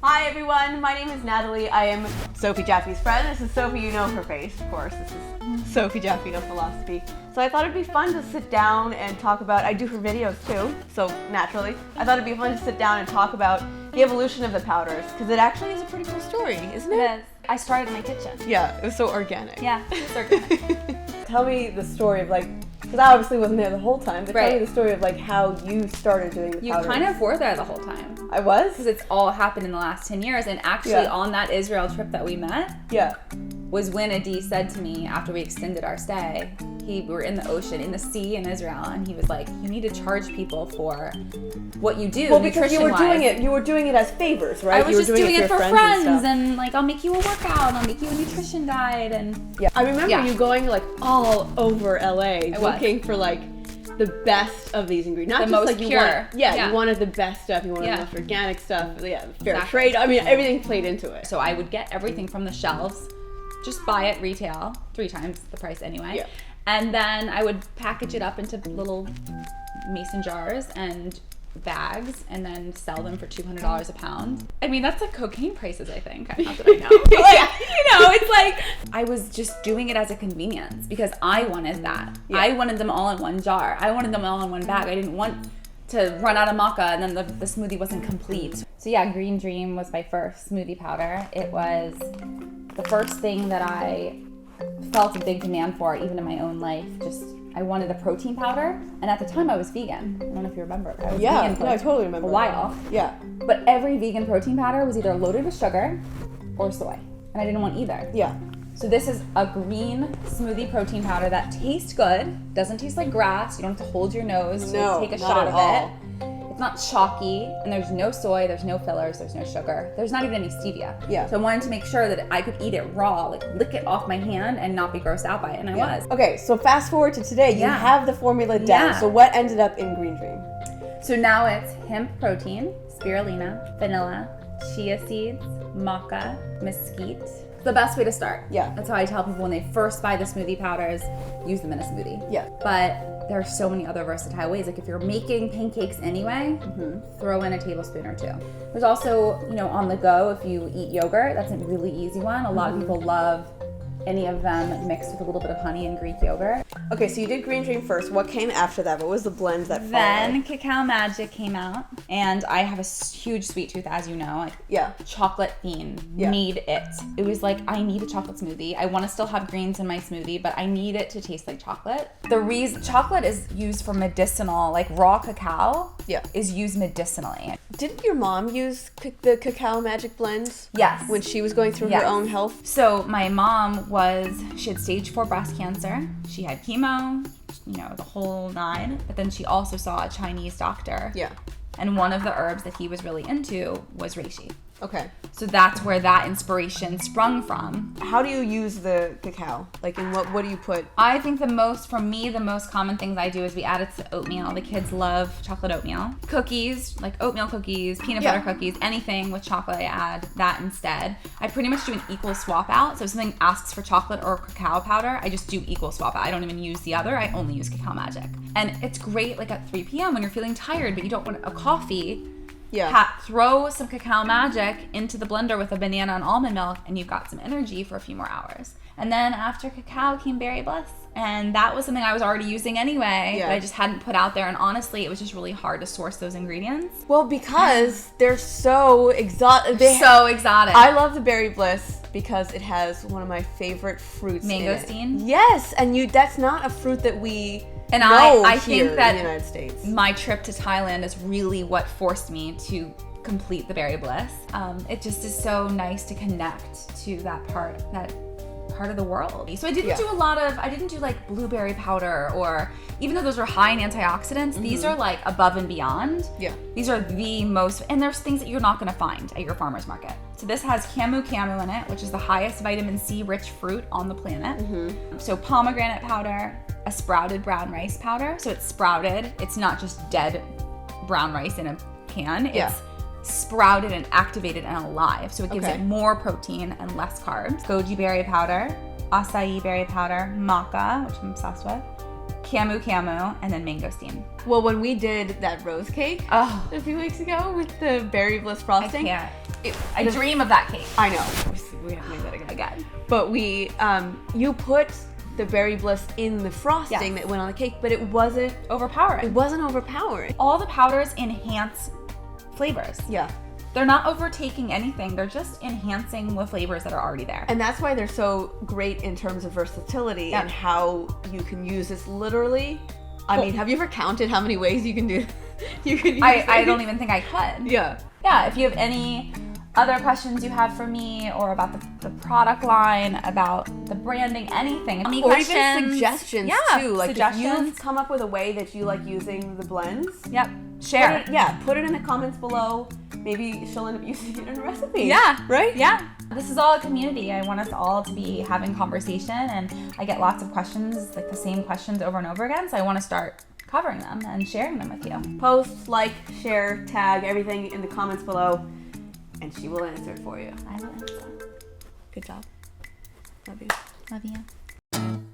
Hi everyone, my name is Natalie. I am Sophie Jaffe's friend. This is Sophie, you know her face, of course. This is Sophie Jaffe of Philosophy. So I thought it'd be fun to sit down and talk about, I do her videos too, so naturally. I thought it'd be fun to sit down and talk about the evolution of the powders, because it actually is a pretty cool story, isn't it? It is. I started in my kitchen. Yeah, it was so organic. Yeah, it's organic. Tell me the story of because I obviously wasn't there the whole time, but tell me the story of how you started doing the powders. You kind of were there the whole time. I was? Because it's all happened in the last 10 years. And actually on that Israel trip that we met, was when Adi said to me after we extended our stay, we were in the ocean, in the sea in Israel, and he was like, you need to charge people for what you do. Well, because you were doing it as favors, right? I was just doing it for friends and I'll make you a workout, I'll make you a nutrition guide, and I remember you going all over LA looking for the best of these ingredients. Not the just most pure. You wanted the best stuff, you wanted the most organic stuff, fair trade. I mean, everything played into it. So I would get everything from the shelves, just buy it retail, 3 times the price anyway. Yeah. And then I would package it up into little mason jars and bags and then sell them for $200 a pound. I mean, that's like cocaine prices, I think. Not that I know. It's I was just doing it as a convenience because I wanted that. Yeah. I wanted them all in one jar. I wanted them all in one bag. I didn't want to run out of maca and then the smoothie wasn't complete. So yeah, Green Dream was my first smoothie powder. It was the first thing that I felt a big demand for, even in my own life. I wanted a protein powder, and at the time I was vegan. I don't know if you remember. I was vegan for I totally remember. a while. Yeah. But every vegan protein powder was either loaded with sugar or soy, and I didn't want either. Yeah. So this is a green smoothie protein powder that tastes good, doesn't taste like grass, you don't have to hold your nose to take a shot of it. It's not chalky, and there's no soy, there's no fillers, there's no sugar. There's not even any stevia. Yeah. So I wanted to make sure that I could eat it raw, lick it off my hand and not be grossed out by it, and I was. Okay, so fast forward to today, you have the formula down. So what ended up in Green Dream? So now it's hemp protein, spirulina, vanilla, chia seeds, maca, mesquite. The best way to start. Yeah. That's how I tell people when they first buy the smoothie powders, use them in a smoothie. Yeah. But there are so many other versatile ways. If you're making pancakes anyway, throw in a tablespoon or 2. There's also, on the go, if you eat yogurt, that's a really easy one. A lot of people love any of them mixed with a little bit of honey and Greek yogurt. Okay, so you did Green Dream first. What came after that? What was the blend that followed? Then Cacao Magic came out, and I have a huge sweet tooth, as you know. Chocolate fiend. Need it. It was I need a chocolate smoothie. I want to still have greens in my smoothie, but I need it to taste like chocolate. The reason chocolate is used for medicinal, raw cacao is used medicinally. Didn't your mom use the Cacao Magic blends? Yes. When she was going through her own health? So my mom she had stage 4 breast cancer. She had chemo, the whole 9. But then she also saw a Chinese doctor. Yeah. And one of the herbs that he was really into was reishi. Okay. So that's where that inspiration sprung from. How do you use the cacao? In what do you put? I think the most common things I do is we add it to oatmeal. The kids love chocolate oatmeal. Cookies, oatmeal cookies, peanut butter cookies, anything with chocolate, I add that instead. I pretty much do an equal swap out. So if something asks for chocolate or cacao powder, I just do equal swap out. I don't even use the other. I only use Cacao Magic. And it's great at 3 p.m. when you're feeling tired, but you don't want a coffee. Throw some Cacao Magic into the blender with a banana and almond milk, and you've got some energy for a few more hours. And then after cacao came Berry Bliss, and that was something I was already using anyway, but I just hadn't put out there. And honestly, it was just really hard to source those ingredients. Well, because they're so exotic. So exotic. I love the Berry Bliss because it has one of my favorite fruits. Mangosteen? Yes, and that's not a fruit that we. And I here think that in the United States. My trip to Thailand is really what forced me to complete the Berry Bliss. It just is so nice to connect to that part of the world. So I didn't do blueberry powder, or even though those are high in antioxidants, these are above and beyond. Yeah. These are the most, and there's things that you're not gonna find at your farmer's market. So this has camu camu in it, which is the highest vitamin C rich fruit on the planet. So pomegranate powder, a sprouted brown rice powder. So it's sprouted. It's not just dead brown rice in a can. It's sprouted and activated and alive. So it gives it more protein and less carbs. Goji berry powder, acai berry powder, maca, which I'm obsessed with, camu camu, and then mangosteen. Well, when we did that rose cake a few weeks ago with the Berry Bliss frosting, I dream of that cake. I know. We have to make that Again. But you put the berry bliss in the frosting that went on the cake, but it wasn't overpowering. It wasn't overpowering. All the powders enhance flavors. Yeah. They're not overtaking anything. They're just enhancing the flavors that are already there. And that's why they're so great in terms of versatility and how you can use this literally. I mean, have you ever counted how many ways you can do? You can use I don't even think I could. Yeah. Yeah. If you have any other questions you have for me, or about the product line, about the branding, anything, any or questions, even suggestions too. Like suggestions. if you've come up with a way that you like using the blends. Yep. Share. Put it in the comments below. Maybe she'll end up using it in a recipe. Yeah. Right? Yeah. This is all a community. I want us all to be having conversation, and I get lots of questions, like the same questions over and over again. So I want to start covering them and sharing them with you. Post, like, share, tag, everything in the comments below, and she will answer it for you. I will answer. Good job. Love you. Love you.